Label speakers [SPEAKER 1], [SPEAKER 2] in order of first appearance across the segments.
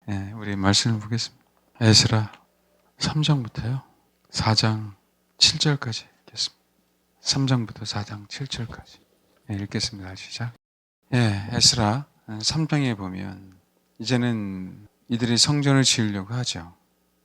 [SPEAKER 1] 네, 우리 말씀을 보겠습니다. 에스라 3장부터요. 4장 7절까지 읽겠습니다. 3장부터 4장 7절까지. 네, 읽겠습니다. 시작. 에스라 3장에 보면 이제는 이들이 성전을 지으려고 하죠.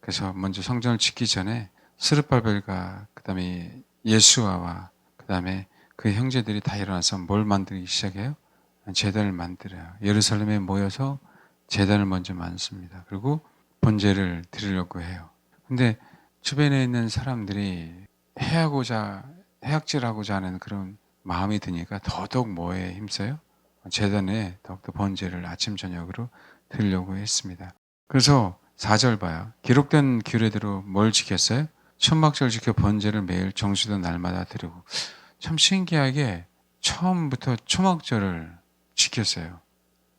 [SPEAKER 1] 그래서 먼저 성전을 짓기 전에 스룹바벨과 그다음에 예수아와 그다음에 그 형제들이 다 일어나서 뭘 만들기 시작해요? 제단을 만들어요. 예루살렘에 모여서 제단을 먼저 만듭니다. 그리고 번제를 드리려고 해요. 근데 주변에 있는 사람들이 해악질하고자 하는 그런 마음이 드니까 더더욱 뭐에 힘써요? 제단에 더욱더 번제를 아침 저녁으로 드리려고 했습니다. 그래서 4절 봐요. 기록된 규례대로 뭘 지켰어요? 천막절 지켜 번제를 매일 정수된 날마다 드리고. 참 신기하게 처음부터 초막절을 지켰어요.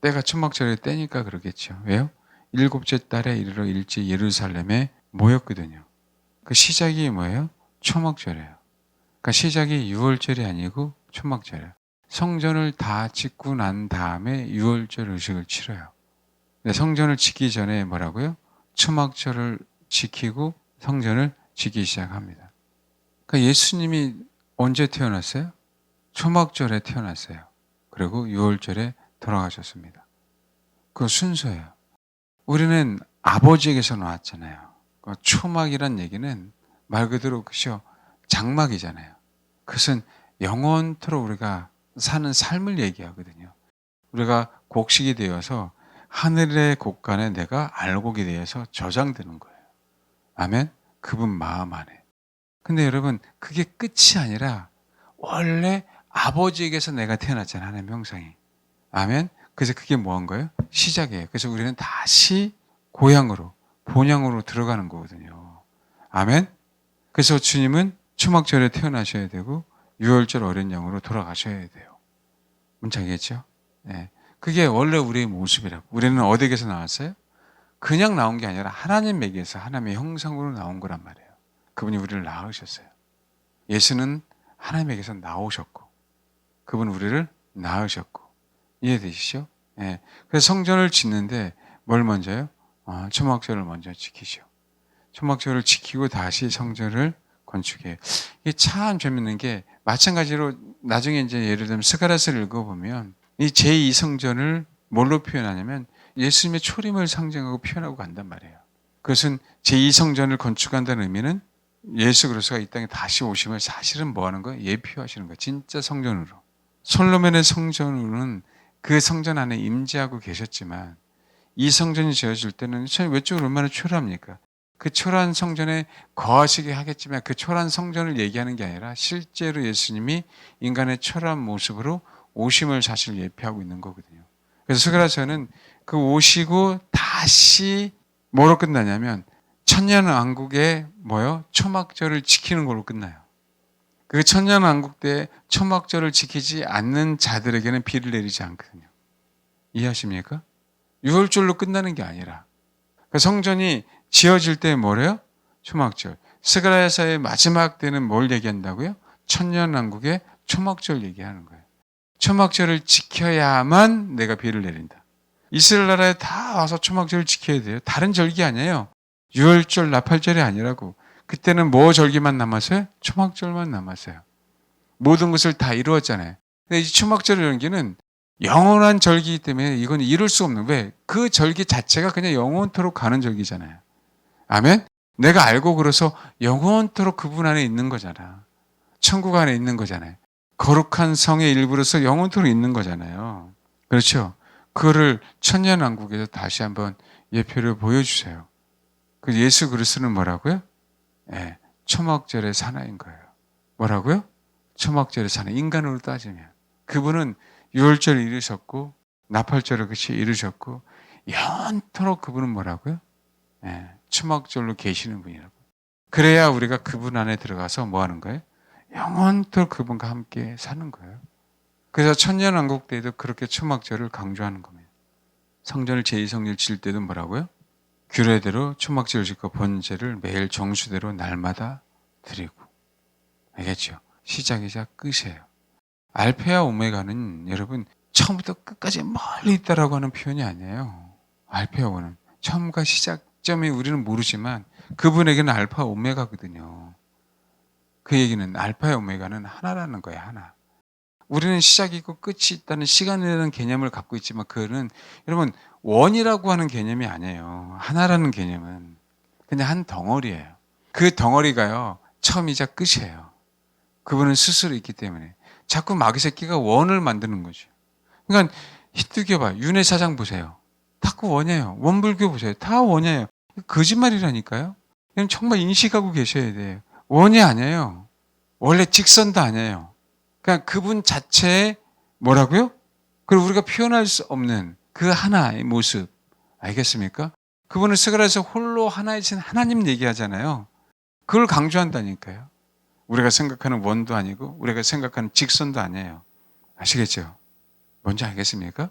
[SPEAKER 1] 때가 초막절의 때니까 그러겠죠. 왜요? 7째 달에 이르러 일찍 예루살렘에 모였거든요. 그 시작이 뭐예요? 초막절이에요. 그러니까 시작이 6월절이 아니고 초막절이에요. 성전을 다 짓고 난 다음에 6월절 의식을 치러요. 성전을 짓기 전에 뭐라고요? 초막절을 지키고 성전을 짓기 시작합니다. 그러니까 예수님이 언제 태어났어요? 초막절에 태어났어요. 그리고 6월절에 돌아가셨습니다. 그 순서예요. 우리는 아버지에게서 나왔잖아요. 초막이란 얘기는 말 그대로 그죠? 장막이잖아요. 그것은 영원토록 우리가 사는 삶을 얘기하거든요. 우리가 곡식이 되어서 하늘의 곳간에 내가 알곡이 되어서 저장되는 거예요. 아멘? 그분 마음 안에. 근데 여러분 그게 끝이 아니라 원래 아버지에게서 내가 태어났잖아요. 하나님의 형상이. 아멘? 그래서 그게 뭐한 거예요? 시작이에요. 그래서 우리는 다시 고향으로, 본향으로 들어가는 거거든요. 아멘? 그래서 주님은 초막절에 태어나셔야 되고 6월절 어린 양으로 돌아가셔야 돼요. 뭔지 알겠죠? 네. 그게 원래 우리의 모습이라고. 우리는 어디에서 나왔어요? 그냥 나온 게 아니라 하나님에게서 하나님의 형상으로 나온 거란 말이에요. 그분이 우리를 낳으셨어요. 예수는 하나님에게서 나오셨고 그분 우리를 낳으셨고 이해되시죠? 예. 그래서 성전을 짓는데 뭘 먼저요? 초막절을 먼저 지키죠. 초막절을 지키고 다시 성전을 건축해요. 이게 참 재밌는 게 마찬가지로 나중에 이제 예를 들면 스가랴서를 읽어보면 이 제2성전을 뭘로 표현하냐면 예수님의 초림을 상징하고 표현하고 간단 말이에요. 그것은 제2성전을 건축한다는 의미는 예수 그리스도가 이 땅에 다시 오시면 사실은 뭐 하는 거예요? 예표하시는 거예요. 진짜 성전으로. 솔로몬의 성전으로는 그 성전 안에 임재하고 계셨지만 이 성전이 지어질 때는 외적으로 얼마나 초라합니까? 그 초라한 성전에 거하시게 하겠지만 그 초라한 성전을 얘기하는 게 아니라 실제로 예수님이 인간의 초라한 모습으로 오심을 사실 예표하고 있는 거거든요. 그래서 스가랴서는 그 오시고 다시 뭐로 끝나냐면 천년왕국의 초막절을 지키는 걸로 끝나요. 그 천년왕국 때 초막절을 지키지 않는 자들에게는 비를 내리지 않거든요. 이해하십니까? 6월절로 끝나는 게 아니라 그 성전이 지어질 때 뭐래요? 초막절. 스가랴서의 마지막 때는 뭘 얘기한다고요? 천년왕국의 초막절 얘기하는 거예요. 초막절을 지켜야만 내가 비를 내린다. 이스라엘 나라에 다 와서 초막절을 지켜야 돼요. 다른 절기 아니에요. 6월절, 나팔절이 아니라고. 그때는 뭐 절기만 남았어요? 초막절만 남았어요. 모든 것을 다 이루었잖아요. 근데 이 초막절 절기는 영원한 절기이기 때문에 이건 이룰 수 없는. 왜? 그 절기 자체가 그냥 영원토록 가는 절기잖아요. 아멘? 내가 알고 그래서 영원토록 그분 안에 있는 거잖아. 천국 안에 있는 거잖아요. 거룩한 성의 일부로서 영원토록 있는 거잖아요. 그렇죠? 그거를 천년왕국에서 다시 한번 예표를 보여주세요. 그 예수 그리스도는 뭐라고요? 네, 초막절의 사나인 거예요. 뭐라고요? 초막절의 사나. 인간으로 따지면. 그분은 6월절을 이루셨고 나팔절을 같이 이루셨고 영원토록 그분은 뭐라고요? 네, 초막절로 계시는 분이라고. 그래야 우리가 그분 안에 들어가서 뭐 하는 거예요? 영원토록 그분과 함께 사는 거예요. 그래서 천년왕국 때에도 그렇게 초막절을 강조하는 겁니다. 성전을 제2성전을 지을 때도 뭐라고요? 규례대로 초막절을 짓고 번제를 매일 정수대로 날마다 드리고. 알겠죠? 시작이자 끝이에요. 알파와 오메가는 여러분 처음부터 끝까지 멀리 있다라고 하는 표현이 아니에요. 알파하고는 처음과 시작점이 우리는 모르지만 그분에게는 알파 오메가거든요. 그 얘기는 알파와 오메가는 하나라는 거예요, 하나. 우리는 시작이 있고 끝이 있다는 시간이라는 개념을 갖고 있지만 그거는 여러분 원이라고 하는 개념이 아니에요. 하나라는 개념은 그냥 한 덩어리예요. 그 덩어리가요, 처음이자 끝이에요. 그분은 스스로 있기 때문에. 자꾸 마귀 새끼가 원을 만드는 거죠. 그러니까 히트교 봐. 윤회사상 보세요. 다 그 원이에요. 원불교 보세요. 다 원이에요. 거짓말이라니까요. 이건 정말 인식하고 계셔야 돼요. 원이 아니에요. 원래 직선도 아니에요. 그러니까 그분 자체의 뭐라고요? 그리고 우리가 표현할 수 없는 그 하나의 모습. 알겠습니까? 그분은 스가랴에서 홀로 하나이신 하나님 얘기하잖아요. 그걸 강조한다니까요. 우리가 생각하는 원도 아니고 우리가 생각하는 직선도 아니에요. 아시겠죠? 뭔지 알겠습니까?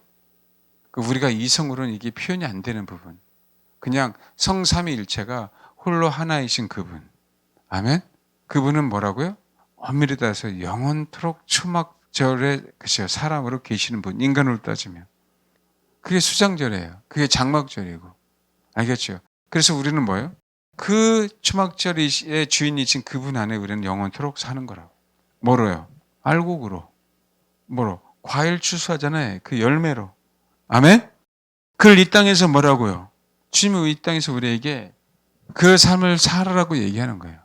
[SPEAKER 1] 우리가 이성으로는 이게 표현이 안 되는 부분. 그냥 성삼위일체가 홀로 하나이신 그분. 아멘? 그분은 뭐라고요? 엄밀히 따라서 영원토록 초막절에 사람으로 계시는 분. 인간으로 따지면. 그게 수장절이에요. 그게 장막절이고. 알겠죠? 그래서 우리는 뭐예요? 그 초막절의 주인이신 그분 안에 우리는 영원토록 사는 거라고. 뭐로요? 알곡으로. 뭐로? 과일 추수하잖아요. 그 열매로. 아멘? 그걸 이 땅에서 뭐라고요? 주님은 이 땅에서 우리에게 그 삶을 살아라고 얘기하는 거예요.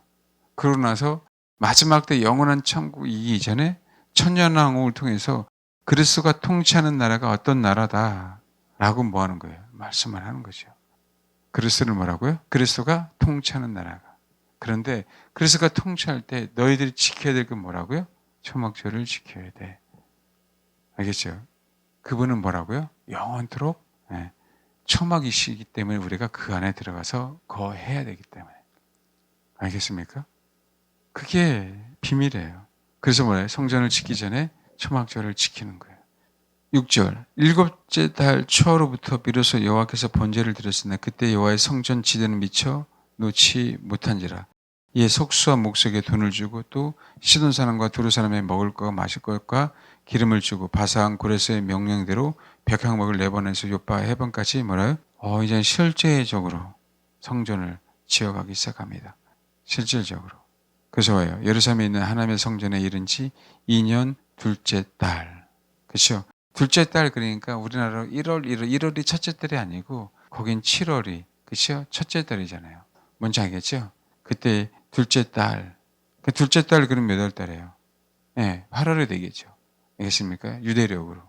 [SPEAKER 1] 그러고 나서 마지막 때 영원한 천국이기 이전에 천년왕국을 통해서 그리스도가 통치하는 나라가 어떤 나라다라고 뭐 하는 거예요? 말씀을 하는 거죠. 그리스도를 뭐라고요? 그리스도가 통치하는 나라가. 그런데 그리스도가 통치할 때 너희들이 지켜야 될 건 뭐라고요? 초막절을 지켜야 돼. 알겠죠? 그분은 뭐라고요? 영원토록 초막이시기 때문에 우리가 그 안에 들어가서 거해야 되기 때문에. 알겠습니까? 그게 비밀이에요. 그래서 뭐예요? 성전을 짓기 전에 초막절을 지키는 거예요. 6절 일곱째 달 초로부터 비로소 여호와께서 번제를 드렸으나 그때 여호와의 성전 지대는 미쳐 놓지 못한지라. 이에 속수와 목석에 돈을 주고 또 시돈 사람과 두루 사람의 먹을 것과 마실 것과 기름을 주고 바사한 고레스의 명령대로 백향목을 내보내서 요파 해변까지 뭐라요? 이제 실제적으로 성전을 지어가기 시작합니다. 실질적으로. 그래서 왜요? 예루살렘에 있는 하나님의 성전에 이른 지 2년 둘째 달. 그렇죠? 둘째 달 그러니까 우리나라로 1월이 첫째 달이 아니고 거긴 7월이 그렇죠? 첫째 달이잖아요. 뭔지 알겠죠? 그때 둘째 달. 그 둘째 달 그럼 몇 월 달이에요? 네, 8월이 되겠죠. 알겠습니까? 유대력으로.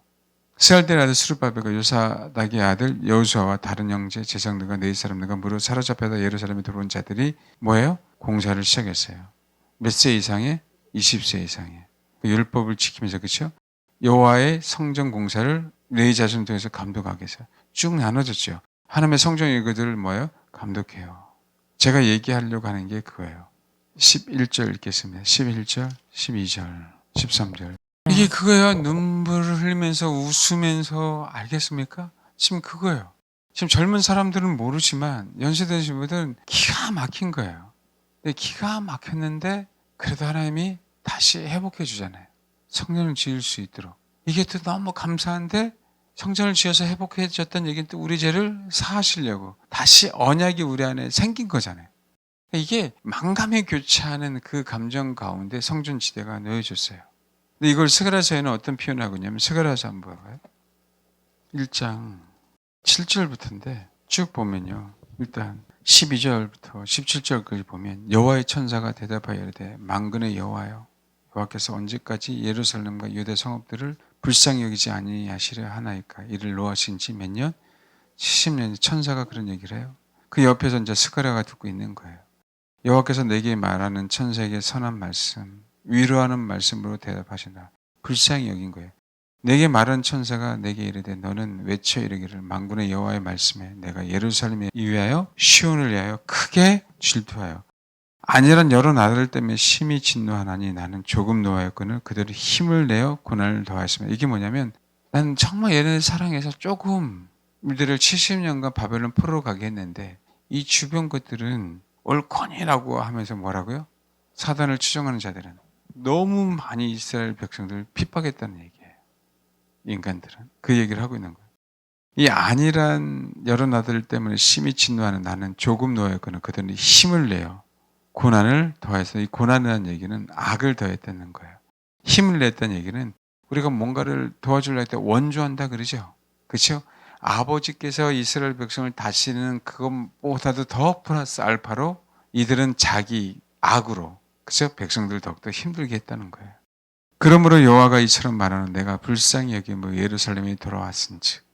[SPEAKER 1] 스알델 아들 스룹바벨과 요사닥의 아들 여호수아와 다른 형제 제사장들과 네 사람들과 무릇 사로잡혀다 예루살렘에 들어온 자들이 뭐예요? 공사를 시작했어요. 몇 세 이상에? 20세 이상에. 그 율법을 지키면서 그렇죠? 여호와의 성전 공사를 네 자손을 통해서 감독하게 해서 쭉 나눠졌죠. 하나님의 성전 이것들을 뭐예요? 감독해요. 제가 얘기하려고 하는 게 그거예요. 11절 읽겠습니다. 11절, 12절, 13절. 이게 그거예요. 눈물을 흘리면서 웃으면서 알겠습니까? 지금 그거예요. 지금 젊은 사람들은 모르지만 연세 드신 분들은 기가 막힌 거예요. 근데 기가 막혔는데 그래도 하나님이 다시 회복해 주잖아요. 성전을 지을 수 있도록. 이게 또 너무 감사한데 성전을 지어서 회복해 줬다는 얘기는 또 우리 죄를 사하시려고 다시 언약이 우리 안에 생긴 거잖아요. 이게 만감에 교차하는 그 감정 가운데 성전 지대가 놓여졌어요. 근데 이걸 스가랴서에는 어떤 표현을 하고 있냐면 스가랴서 한번 봐봐요. 1장 7절부터인데 쭉 보면요. 일단 12절부터 17절까지 보면 여호와의 천사가 대답하여 이르되 만군의 여호와여 여호와께서 언제까지 예루살렘과 유대 성읍들을 불쌍히 여기지 아니하시려 하나이까 이를 노하신 지 몇 년? 70년. 천사가 그런 얘기를 해요. 그 옆에서 이제 스가랴가 듣고 있는 거예요. 여호와께서 내게 말하는 천사에게 선한 말씀, 위로하는 말씀으로 대답하신다. 불쌍히 여긴 거예요. 내게 말한 천사가 내게 이르되 너는 외쳐 이르기를 만군의 여호와의 말씀에 내가 예루살렘에 위하여 시온을 위하여 크게 질투하여 아니란 여러 나라들 때문에 심히 진노하나니 나는 조금 노하였거늘 그들의 힘을 내어 고난을 더하였으며 이게 뭐냐면 난 정말 얘네들 사랑해서 조금 이들을 70년간 바벨론 포로로 가게 했는데 이 주변 것들은 옳거니라고 하면서 뭐라고요? 사단을 추종하는 자들은 너무 많이 이스라엘 백성들을 핍박했다는 얘기예요. 인간들은. 그 얘기를 하고 있는 거예요. 이 안일한 여러 나들 때문에 심히 진노하는 나는 조금 놓였거늘 그들은 힘을 내요. 고난을 더해서, 이 고난이라는 얘기는 악을 더했다는 거예요. 힘을 냈다는 얘기는 우리가 뭔가를 도와주려 할 때 원조한다 그러죠. 그렇죠? 아버지께서 이스라엘 백성을 다스리는 그것보다도 더 플러스 알파로 이들은 자기 악으로, 그렇죠? 백성들 더욱더 힘들게 했다는 거예요. 그러므로 여호와가 이처럼 말하는, 내가 불쌍히 여기며 예루살렘이 돌아왔은즉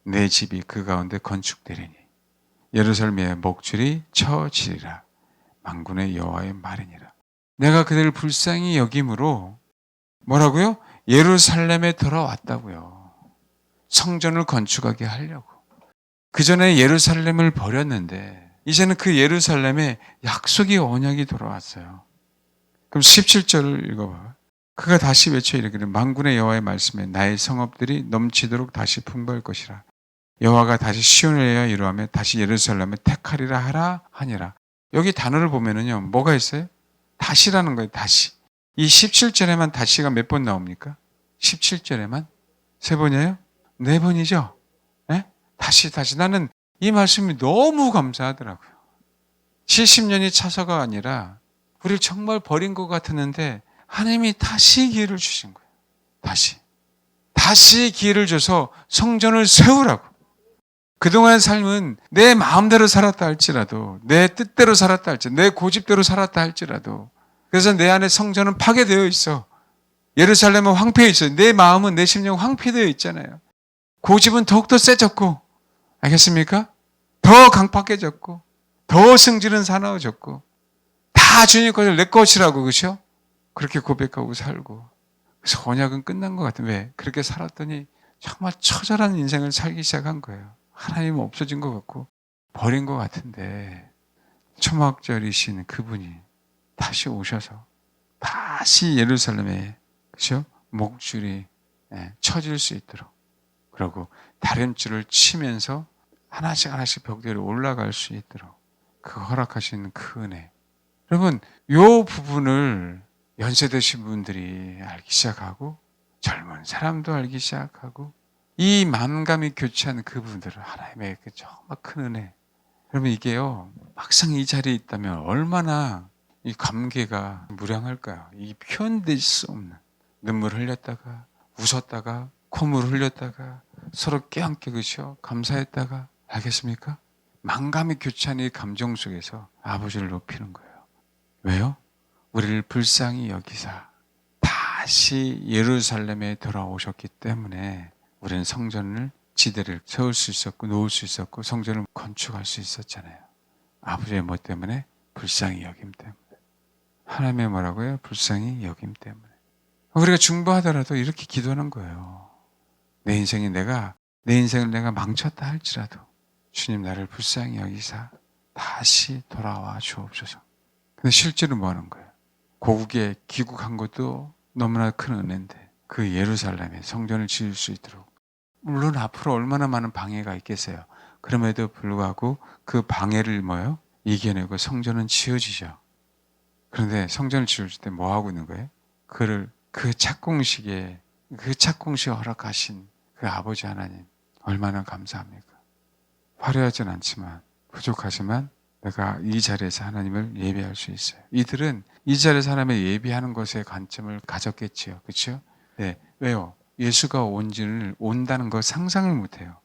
[SPEAKER 1] 내 집이 그 가운데 건축되리니 예루살렘의 목줄이 쳐지리라. 만군의 여호와의 말이니라. 내가 그들을 불쌍히 여김으로 뭐라고요? 예루살렘에 돌아왔다고요. 성전을 건축하게 하려고. 그 전에 예루살렘을 버렸는데 이제는 그 예루살렘에 약속의 언약이 돌아왔어요. 그럼 17절을 읽어봐요. 그가 다시 외쳐 이르기를, 만군의 여호와의 말씀에 나의 성읍들이 넘치도록 다시 풍부할 것이라. 여호와가 다시 시온을 위하여 이루하며 다시 예루살렘을 택하리라 하라 하니라. 여기 단어를 보면은요, 뭐가 있어요? 다시라는 거예요. 다시. 이 17절에만 다시가 몇 번 나옵니까? 17절에만 3번이에요? 4번이죠? 네? 다시. 나는 이 말씀이 너무 감사하더라고요. 70년이 차서가 아니라 우리를 정말 버린 것 같았는데 하나님이 다시 기회를 주신 거예요. 다시 기회를 줘서 성전을 세우라고. 그동안 삶은 내 마음대로 살았다 할지라도, 내 뜻대로 살았다 할지라도, 내 고집대로 살았다 할지라도, 그래서 내 안에 성전은 파괴되어 있어. 예루살렘은 황폐해 있어요. 내 마음은, 내 심령은 황폐되어 있잖아요. 고집은 더욱더 세졌고, 알겠습니까? 더 강팍해졌고, 더 성질은 사나워졌고, 다 주님 것을 내 것이라고, 그렇죠? 그렇게 고백하고 살고. 그래서 언약은 끝난 것 같아요. 왜? 그렇게 살았더니 정말 처절한 인생을 살기 시작한 거예요. 하나님은 없어진 것 같고 버린 것 같은데 초막절이신 그분이 다시 오셔서 다시 예루살렘에, 그렇죠? 목줄이 쳐질 수 있도록, 그리고 다림줄을 치면서 하나씩 벽들이 올라갈 수 있도록 그 허락하시는 그 은혜. 여러분, 요 부분을 연세 드신 분들이 알기 시작하고 젊은 사람도 알기 시작하고 이 만감이 교체한 그분들은 하나님의 그 정말 큰 은혜. 여러분, 이게요, 막상 이 자리에 있다면 얼마나 이 감개가 무량할까요? 이 표현될 수 없는, 눈물 흘렸다가 웃었다가 콧물 흘렸다가 서로 껴안게, 그죠? 감사했다가, 알겠습니까? 만감이 교체한 이 감정 속에서 아버지를 높이는 거예요. 왜요? 우리를 불쌍히 여기사 다시 예루살렘에 돌아오셨기 때문에 우리는 성전을, 지대를 세울 수 있었고 놓을 수 있었고 성전을 건축할 수 있었잖아요. 아버지의 뭐 때문에? 불쌍히 여김 때문에. 하나님의 뭐라고요? 불쌍히 여김 때문에. 우리가 중보하더라도 이렇게 기도하는 거예요. 내 인생을 내가 망쳤다 할지라도 주님, 나를 불쌍히 여기사 다시 돌아와 주옵소서. 근데 실제로 뭐 하는 거예요? 고국에 귀국한 것도 너무나 큰 은혜인데 그 예루살렘에 성전을 지을 수 있도록, 물론 앞으로 얼마나 많은 방해가 있겠어요. 그럼에도 불구하고 그 방해를 이겨내고 성전은 지어지죠. 그런데 성전을 지을 때 뭐 하고 있는 거예요? 그 착공식에 허락하신 그 아버지 하나님, 얼마나 감사합니까? 화려하진 않지만, 부족하지만 내가 이 자리에서 하나님을 예배할 수 있어요. 이들은 이 자리에서 하나님을 예배하는 것에 관점을 가졌겠지요. 그렇죠? 네. 왜요? 예수가 온다는 걸 상상을 못해요.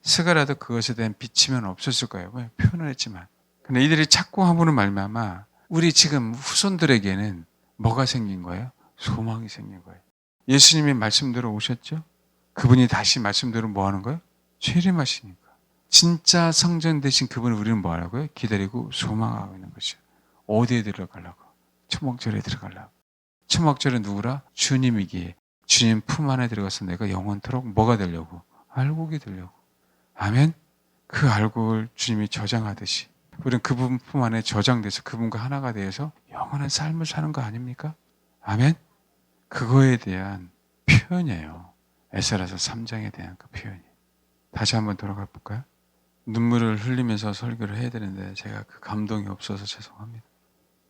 [SPEAKER 1] 스가라도 그것에 대한 비치면 없었을 거예요. 왜? 표현을 했지만. 근데 이들이 착고함으로 말미암아 우리 지금 후손들에게는 뭐가 생긴 거예요? 소망이 생긴 거예요. 예수님이 말씀대로 오셨죠? 그분이 다시 말씀대로 뭐 하는 거예요? 재림하시니까. 진짜 성전 되신 그분을 우리는 뭐 하라고요? 기다리고 소망하고 있는 것이죠. 어디에 들어가려고? 초막절에 들어가려고. 초막절은 누구라? 주님이기에 주님 품 안에 들어가서 내가 영원토록 뭐가 되려고? 알곡이 되려고. 아멘? 그 알곡을 주님이 저장하듯이 우리는 그분 품 안에 저장돼서 그분과 하나가 되어서 영원한 삶을 사는 거 아닙니까? 아멘? 그거에 대한 표현이에요. 에스라서 3장에 대한 그 표현이. 다시 한번 돌아가 볼까요? 눈물을 흘리면서 설교를 해야 되는데 제가 그 감동이 없어서 죄송합니다.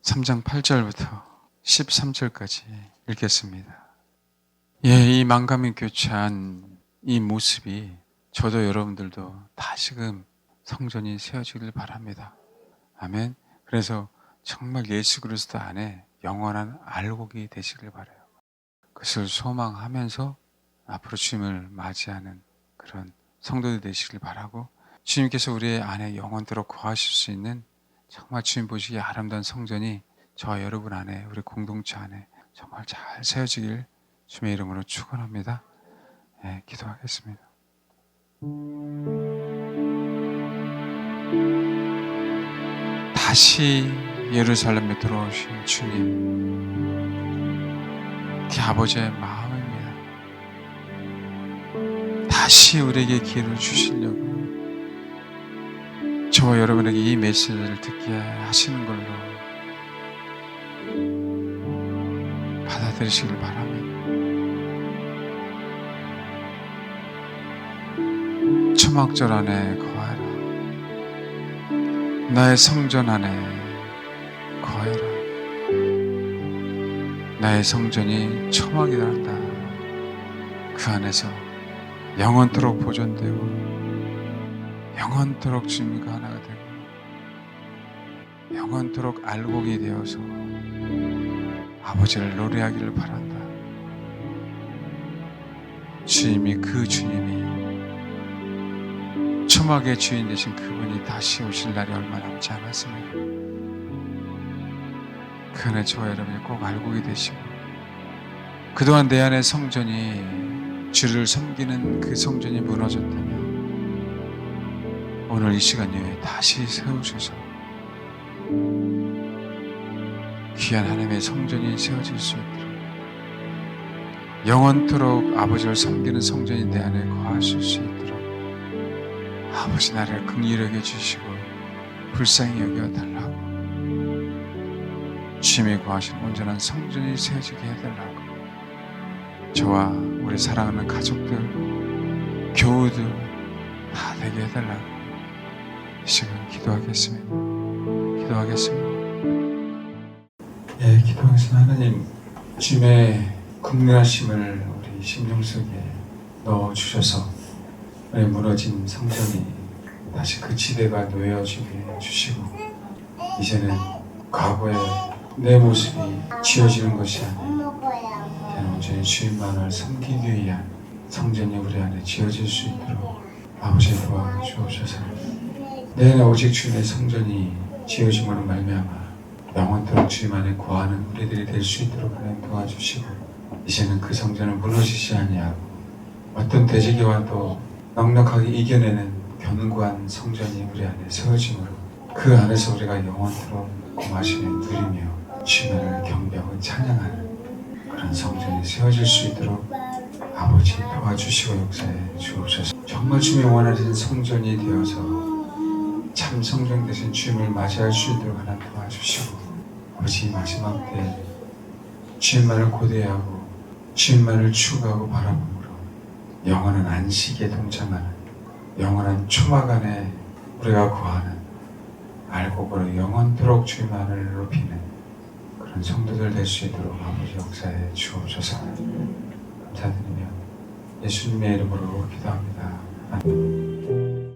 [SPEAKER 1] 3장 8절부터 13절까지 읽겠습니다. 이 만감이 교차한 이 모습이 저도 여러분들도 다시금 성전이 세워지길 바랍니다. 아멘. 그래서 정말 예수 그리스도 안에 영원한 알곡이 되시길 바라요. 그것을 소망하면서 앞으로 주님을 맞이하는 그런 성도들 되시길 바라고, 주님께서 우리 안에 영원토록 거하실 수 있는 정말 주님 보시기에 아름다운 성전이 저와 여러분 안에, 우리 공동체 안에 정말 잘 세워지길 주님의 이름으로 축원합니다. 네, 기도하겠습니다. 다시 예루살렘에 들어오신 주님, 그 아버지의 마음입니다. 다시 우리에게 기회를 주시려고 저와 여러분에게 이 메시지를 듣게 하시는 걸로 받아들이시길 바랍니다. 초막절 안에 거하라. 나의 성전 안에 거하라. 나의 성전이 초막이라 한다. 그 안에서 영원토록 보존되고 영원토록 주님과 하나가 되고 영원토록 알곡이 되어서 아버지를 노래하기를 바란다. 주님이, 그 주님이, 초막의 주인 되신 그분이 다시 오실 날이 얼마 남지 않았습니다. 그 안에 저와 여러분이 꼭 알곡이 되시고, 그동안 내 안의 성전이, 주를 섬기는 그 성전이 무너졌다면 오늘 이 시간에 다시 세우셔서 귀한 하나님의 성전이 세워질 수 있도록, 영원토록 아버지를 섬기는 성전이 내 안에 거하실 수 있도록 아버지 나를 긍휼히 여겨주시고 불쌍히 여겨달라고, 주님이 거하신 온전한 성전이 세워지게 해달라고, 저와 우리 사랑하는 가족들, 교우들 다 되게 해달라고 이 시간 기도하겠습니다. 예, 기도하겠습니다. 하나님, 주님의 긍휼하심을 우리 심령 속에 넣어주셔서 우리 무너진 성전이 다시 그 지대가 놓여지게 해주시고, 이제는 과거의 내 모습이 지어지는 것이 아니라 온전히 주님만을 섬기기 위한 성전이 우리 안에 지어질 수 있도록 아버지 도와주옵소서. 내 안에 오직 주님의 성전이 지어짐으로 말미암아 영원토록 주님 안에 거하는 우리들이 될 수 있도록 하나님 도와주시고, 이제는 그 성전을 무너지지 아니하고 어떤 대적이 와도 넉넉하게 이겨내는 견고한 성전이 우리 안에 세워짐으로 그 안에서 우리가 영원토록 공하심을 누리며 주님을 경배하고 찬양하는 그런 성전이 세워질 수 있도록 아버지 도와주시고 역사해 주옵소서. 정말 주님이 원하시는 성전이 되어서 참 성전 되신 주님을 맞이할 수 있도록 하나 도와주시고, 아버지 마지막 때 주님만을 고대하고 주님만을 추구하고 바라봄으로 영원한 안식에 동참하는, 영원한 초막 안에 우리가 거하는, 알곡으로 영원토록 주님만을 높이는 그런 성도들 될 수 있도록 아버지 역사해 주옵소서. 감사드리며 예수님의 이름으로 기도합니다. 아멘.